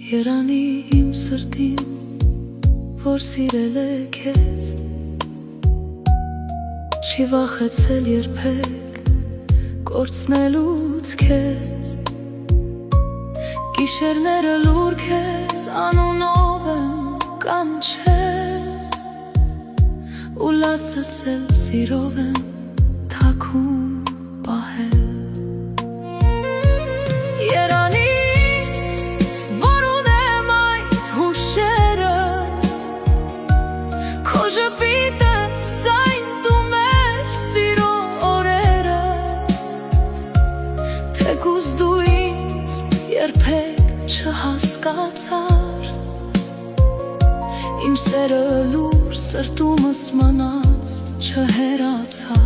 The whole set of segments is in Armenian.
Երանի իմ սրտին, որ սիրել է քեզ, չի վախեցել երբեք կորցնելուց քեզ։ Գիշերները լուր քեզ անունով եմ կանչել, ու լացս էլ սիրով եմ թաքուն պահել։ Երանից, որ ունեմ այդ հուշերը, քո ժպիտը ձայնտում էր սիրո օրերը, թեկուզ դու ինձ երբեք չհասկացար, իմ սերը լուր սրտումս մնաց չհեռացար։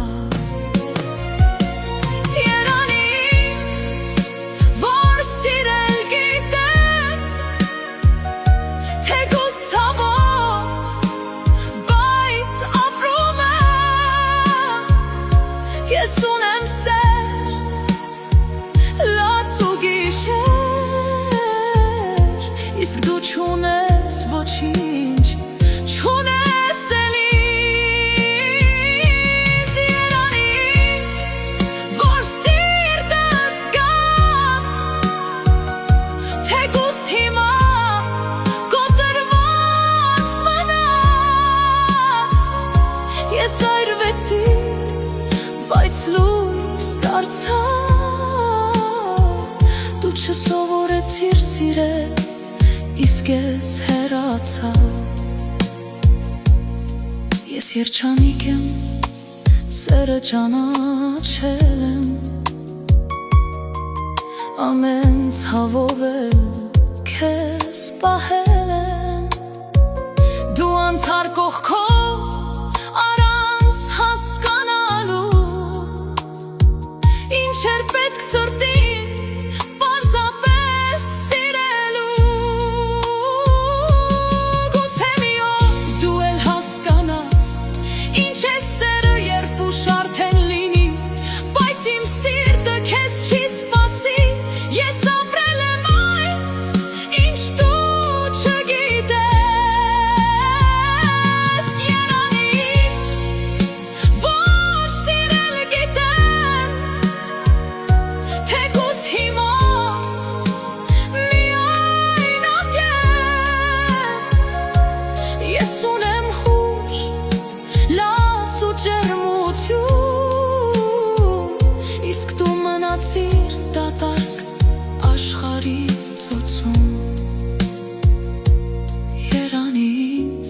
Ես ունեմ սեր, լաց ու գիշեր, իսկ դու չունես ոչինչ, չունես էլ ինձ։ Երանից, որ սիրտս գաց, թեկուզ հիմա կոտրված մնաց, ես այրվեցի, բայց լույս դարձա, դու չսովորեցիր սիրել, իսկ ես հեռացա։ Ես երջանիկ եմ, սերը ճանաչել եմ, ամեն ցավով էլ քեզ պահել եմ, դու անցար կողքով առանց հասկանալու, ինչ էր պետք սրտին պարզապես սիրելու։ Գուցե մի օր դու էլ հասկանաս, ինչ է սերը, երբ ուշ արդեն լինի, բայց իմ սիրտը քեզ չի սպասի, ես ապրել եմ այն, ինչ դու չգիտես։ Երանից, որ սիրել գիտեմ, թեկուզ հիմա միայնակ եմ, ես ունեմ հուշ, լաց ու ջերմություն, իսկ դու մնացիր դատարկ աշխարհի ծոցում։ Երանից,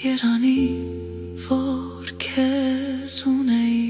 երանի, որ քեզ ունեի